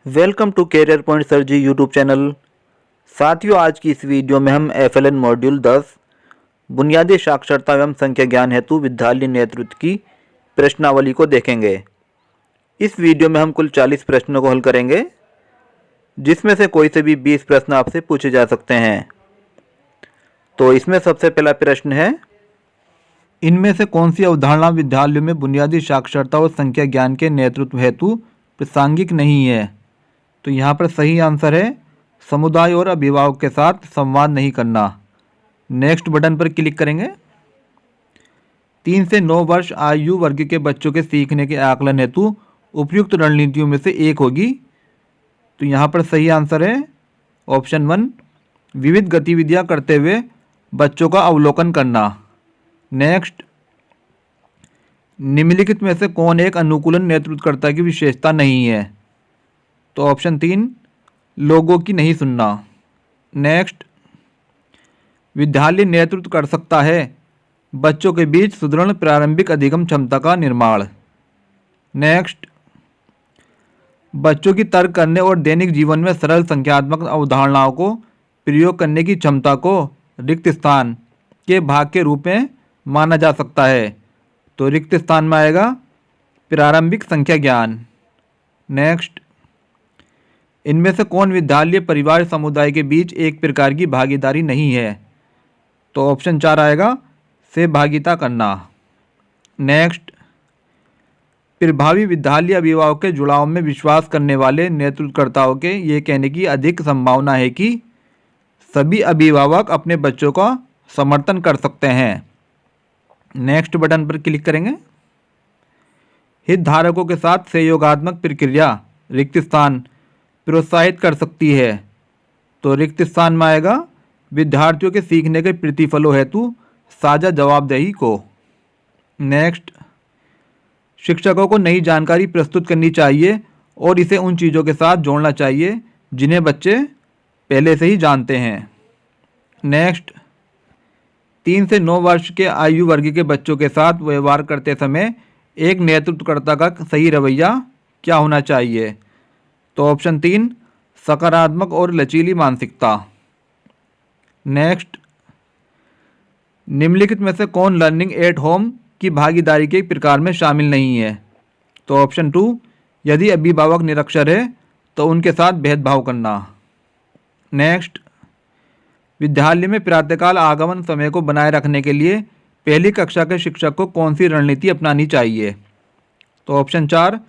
Welcome to Career Point sir ji YouTube channel. साथियों, आज की इस वीडियो में हम FLN मॉड्यूल 10 बुनियादी साक्षरता एवं संख्या ज्ञान हेतु विद्यालय नेतृत्व की प्रश्नावली को देखेंगे। इस वीडियो में हम कुल 40 प्रश्नों को हल करेंगे, जिसमें से कोई से भी 20 प्रश्न आपसे पूछे जा सकते हैं। तो इसमें सबसे पहला प्रश्न है, इनमें से कौन सी अवधारणा विद्यालयों में बुनियादी साक्षरता और संख्या ज्ञान के नेतृत्व हेतु प्रासंगिक नहीं है? तो यहाँ पर सही आंसर है समुदाय और अभिभावक के साथ संवाद नहीं करना। नेक्स्ट बटन पर क्लिक करेंगे। 3 से 9 वर्ष आयु वर्ग के बच्चों के सीखने के आकलन हेतु उपयुक्त रणनीतियों में से एक होगी। तो यहाँ पर सही आंसर है ऑप्शन 1, विविध गतिविधियाँ करते हुए बच्चों का अवलोकन करना। नेक्स्ट, निम्नलिखित में से कौन एक अनुकूलन नेतृत्वकर्ता की विशेषता नहीं है? तो ऑप्शन 3, लोगों की नहीं सुनना। नेक्स्ट, विद्यालय नेतृत्व कर सकता है बच्चों के बीच सुदृढ़ प्रारंभिक अधिगम क्षमता का निर्माण। नेक्स्ट, बच्चों की तर्क करने और दैनिक जीवन में सरल संख्यात्मक अवधारणाओं को प्रयोग करने की क्षमता को रिक्त स्थान के भाग के रूप में माना जा सकता है। तो रिक्त स्थान में आएगा प्रारंभिक संख्या ज्ञान। नेक्स्ट, इनमें से कौन विद्यालय परिवार समुदाय के बीच एक प्रकार की भागीदारी नहीं है? तो ऑप्शन 4 आएगा सहभागिता करना। नेक्स्ट, प्रभावी विद्यालय अभिभावक के जुड़ाव में विश्वास करने वाले नेतृत्वकर्ताओं के ये कहने की अधिक संभावना है कि सभी अभिभावक अपने बच्चों का समर्थन कर सकते हैं। नेक्स्ट बटन पर क्लिक करेंगे। हितधारकों के साथ सहयोगात्मक प्रक्रिया रिक्त स्थान प्रोत्साहित कर सकती है। तो रिक्त स्थान में आएगा विद्यार्थियों के सीखने के प्रतिफलों हेतु साझा जवाबदेही को। नेक्स्ट, शिक्षकों को नई जानकारी प्रस्तुत करनी चाहिए और इसे उन चीज़ों के साथ जोड़ना चाहिए जिन्हें बच्चे पहले से ही जानते हैं। नेक्स्ट, 3 से 9 वर्ष के आयु वर्ग के बच्चों के साथ व्यवहार करते समय एक नेतृत्वकर्ता का सही रवैया क्या होना चाहिए? तो ऑप्शन 3, सकारात्मक और लचीली मानसिकता। नेक्स्ट, निम्नलिखित में से कौन लर्निंग एट होम की भागीदारी के प्रकार में शामिल नहीं है? तो ऑप्शन 2, यदि अभिभावक निरक्षर है तो उनके साथ भेदभाव करना। नेक्स्ट, विद्यालय में प्रातःकाल आगमन समय को बनाए रखने के लिए पहली कक्षा के शिक्षक को कौन सी रणनीति अपनानी चाहिए? तो ऑप्शन 4,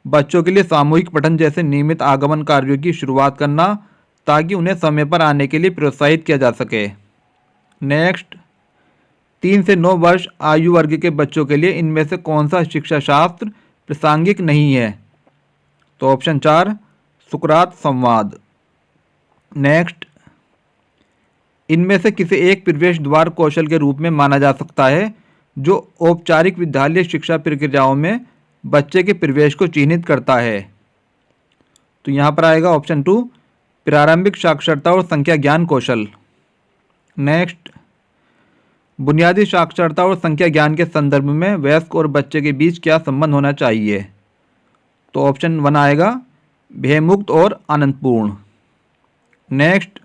बच्चों के लिए सामूहिक पठन जैसे नियमित आगमन कार्यों की शुरुआत करना ताकि उन्हें समय पर आने के लिए प्रोत्साहित किया जा सके। नेक्स्ट, 3 से 9 वर्ष आयु वर्ग के बच्चों के लिए इनमें से कौन सा शिक्षा शास्त्र प्रासंगिक नहीं है? तो ऑप्शन 4, सुकरात संवाद। नेक्स्ट, इनमें से किसी एक प्रवेश द्वार कौशल के रूप में माना जा सकता है जो औपचारिक विद्यालय शिक्षा प्रक्रियाओं में बच्चे के प्रवेश को चिन्हित करता है। तो यहाँ पर आएगा ऑप्शन 2, प्रारंभिक साक्षरता और संख्या ज्ञान कौशल। नेक्स्ट, बुनियादी साक्षरता और संख्या ज्ञान के संदर्भ में वयस्क और बच्चे के बीच क्या संबंध होना चाहिए? तो ऑप्शन 1 आएगा भयमुक्त और आनंदपूर्ण। नेक्स्ट,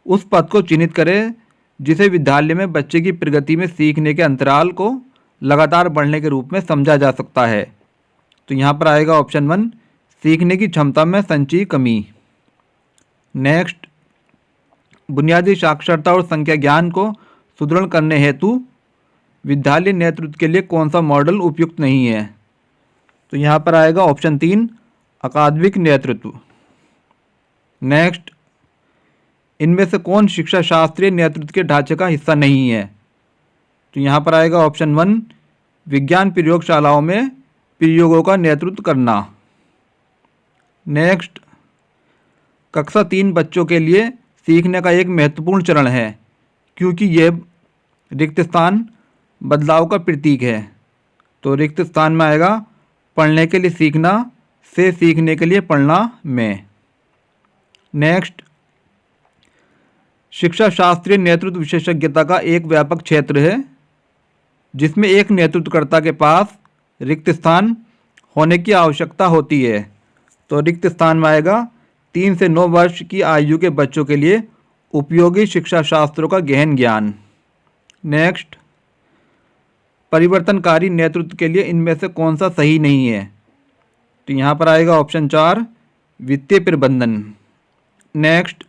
उस पथ को चिन्हित करें जिसे विद्यालय में बच्चे की प्रगति में सीखने के अंतराल को लगातार बढ़ने के रूप में समझा जा सकता है। तो यहाँ पर आएगा ऑप्शन 1, सीखने की क्षमता में संचयी कमी। नेक्स्ट, बुनियादी साक्षरता और संख्या ज्ञान को सुदृढ़ करने हेतु विद्यालय नेतृत्व के लिए कौन सा मॉडल उपयुक्त नहीं है? तो यहाँ पर आएगा ऑप्शन 3, अकादमिक नेतृत्व। नेक्स्ट, इनमें से कौन शिक्षा शास्त्रीय नेतृत्व के ढांचे का हिस्सा नहीं है? तो यहाँ पर आएगा ऑप्शन 1, विज्ञान प्रयोगशालाओं में प्रयोगों का नेतृत्व करना। नेक्स्ट, कक्षा 3 बच्चों के लिए सीखने का एक महत्वपूर्ण चरण है क्योंकि यह रिक्त स्थान बदलाव का प्रतीक है। तो रिक्त स्थान में आएगा पढ़ने के लिए सीखना से सीखने के लिए पढ़ना में। नेक्स्ट, शिक्षा शास्त्रीय नेतृत्व विशेषज्ञता का एक व्यापक क्षेत्र है जिसमें एक नेतृत्वकर्ता के पास रिक्त स्थान होने की आवश्यकता होती है। तो रिक्त स्थान में आएगा 3 से 9 वर्ष की आयु के बच्चों के लिए उपयोगी शिक्षा शास्त्रों का गहन ज्ञान। नेक्स्ट, परिवर्तनकारी नेतृत्व के लिए इनमें से कौन सा सही नहीं है? तो यहाँ पर आएगा ऑप्शन 4 वित्तीय प्रबंधन। नेक्स्ट,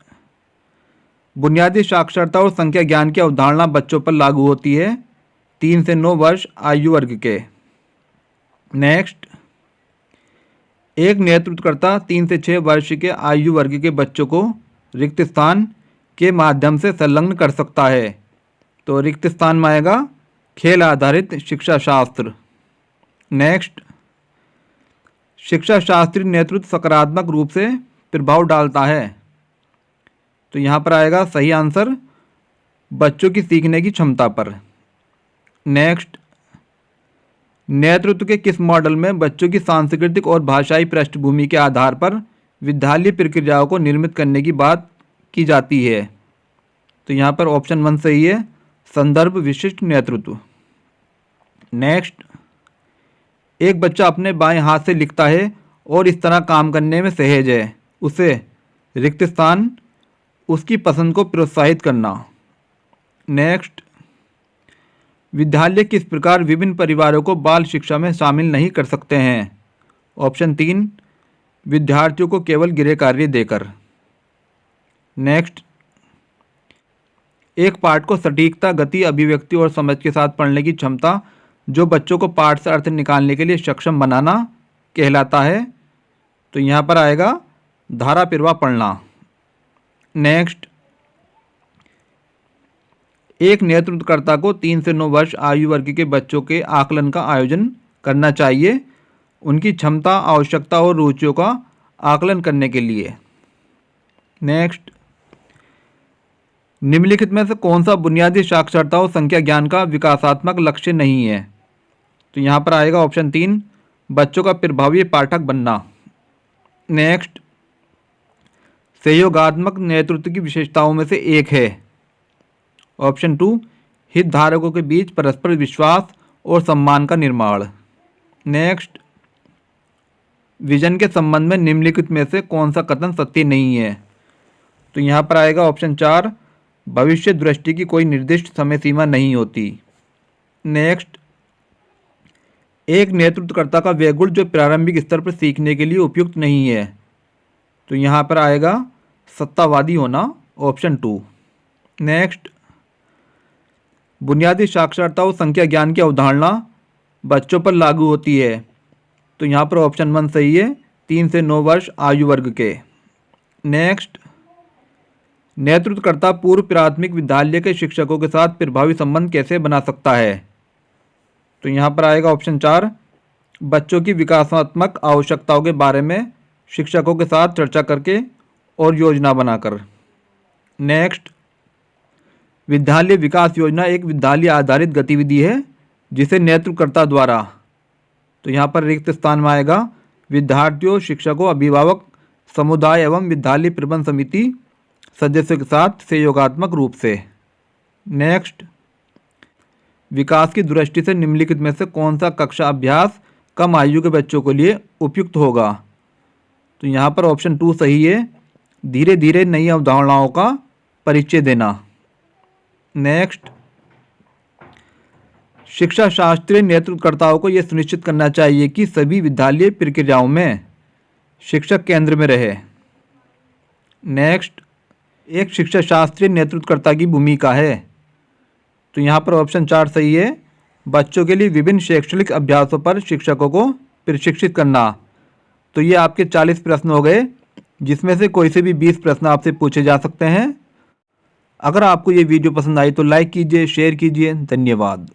बुनियादी साक्षरता और संख्या ज्ञान की अवधारणा बच्चों पर लागू होती है 3 से 9 वर्ष आयु वर्ग के। नेक्स्ट, एक नेतृत्वकर्ता 3 से 6 वर्ष के आयु वर्ग के बच्चों को रिक्त स्थान के माध्यम से संलग्न कर सकता है। तो रिक्त स्थान में आएगा खेल आधारित शिक्षा शास्त्र। नेक्स्ट, शिक्षा शास्त्रीय नेतृत्व सकारात्मक रूप से प्रभाव डालता है। तो यहाँ पर आएगा सही आंसर बच्चों की सीखने की क्षमता पर। नेक्स्ट, नेतृत्व के किस मॉडल में बच्चों की सांस्कृतिक और भाषाई पृष्ठभूमि के आधार पर विद्यालय प्रक्रियाओं को निर्मित करने की बात की जाती है? तो यहाँ पर ऑप्शन 1 सही है, संदर्भ विशिष्ट नेतृत्व। नेक्स्ट, एक बच्चा अपने बाएं हाथ से लिखता है और इस तरह काम करने में सहज है, उसे रिक्त स्थान उसकी पसंद को प्रोत्साहित करना। नेक्स्ट, विद्यालय किस प्रकार विभिन्न परिवारों को बाल शिक्षा में शामिल नहीं कर सकते हैं? ऑप्शन 3 विद्यार्थियों को केवल गृह कार्य देकर। नेक्स्ट, एक पाठ को सटीकता, गति, अभिव्यक्ति और समझ के साथ पढ़ने की क्षमता जो बच्चों को पाठ से अर्थ निकालने के लिए सक्षम बनाना कहलाता है। तो यहाँ पर आएगा धारा प्रवाह पढ़ना। नेक्स्ट, एक नेतृत्वकर्ता को 3 से 9 वर्ष आयु वर्ग के बच्चों के आकलन का आयोजन करना चाहिए उनकी क्षमता, आवश्यकता और रुचियों का आकलन करने के लिए। नेक्स्ट, निम्नलिखित में से कौन सा बुनियादी साक्षरता और संख्या ज्ञान का विकासात्मक लक्ष्य नहीं है? तो यहाँ पर आएगा ऑप्शन 3 बच्चों का प्रभावी पाठक बनना। नेक्स्ट, सहयोगात्मक नेतृत्व की विशेषताओं में से एक है। ऑप्शन 2 हितधारकों के बीच परस्पर विश्वास और सम्मान का निर्माण। नेक्स्ट, विजन के संबंध में निम्नलिखित में से कौन सा कथन सत्य नहीं है? तो यहाँ पर आएगा ऑप्शन 4 भविष्य दृष्टि की कोई निर्दिष्ट समय सीमा नहीं होती। नेक्स्ट, एक नेतृत्वकर्ता का वह गुण जो प्रारंभिक स्तर पर सीखने के लिए उपयुक्त नहीं है। तो यहाँ पर आएगा सत्तावादी होना, ऑप्शन 2। नेक्स्ट, बुनियादी साक्षरता और संख्या ज्ञान की अवधारणा बच्चों पर लागू होती है। तो यहाँ पर ऑप्शन 1 सही है, 3 से 9 वर्ष आयु वर्ग के। नेक्स्ट, नेतृत्वकर्ता पूर्व प्राथमिक विद्यालय के शिक्षकों के साथ प्रभावी संबंध कैसे बना सकता है? तो यहाँ पर आएगा ऑप्शन 4 बच्चों की विकासात्मक आवश्यकताओं के बारे में शिक्षकों के साथ चर्चा करके और योजना बनाकर। नेक्स्ट, विद्यालय विकास योजना एक विद्यालय आधारित गतिविधि है जिसे नेतृत्वकर्ता द्वारा, तो यहाँ पर रिक्त स्थान में आएगा विद्यार्थियों, शिक्षकों, अभिभावक, समुदाय एवं विद्यालय प्रबंध समिति सदस्यों के साथ सहयोगात्मक रूप से। नेक्स्ट, विकास की दृष्टि से निम्नलिखित में से कौन सा कक्षा अभ्यास कम आयु के बच्चों के लिए उपयुक्त होगा? तो यहाँ पर ऑप्शन 2 सही है, धीरे धीरे नई अवधारणाओं का परिचय देना। नेक्स्ट, शिक्षा शास्त्रीय नेतृत्वकर्ताओं को यह सुनिश्चित करना चाहिए कि सभी विद्यालय प्रक्रियाओं में शिक्षक केंद्र में रहे। नेक्स्ट, एक शिक्षा शास्त्रीय नेतृत्वकर्ता की भूमिका है। तो यहाँ पर ऑप्शन 4 सही है, बच्चों के लिए विभिन्न शैक्षणिक अभ्यासों पर शिक्षकों को प्रशिक्षित करना। तो ये आपके 40 प्रश्न हो गए, जिसमें से कोई से भी 20 प्रश्न आपसे पूछे जा सकते हैं। अगर आपको ये वीडियो पसंद आई तो लाइक कीजिए, शेयर कीजिए। धन्यवाद।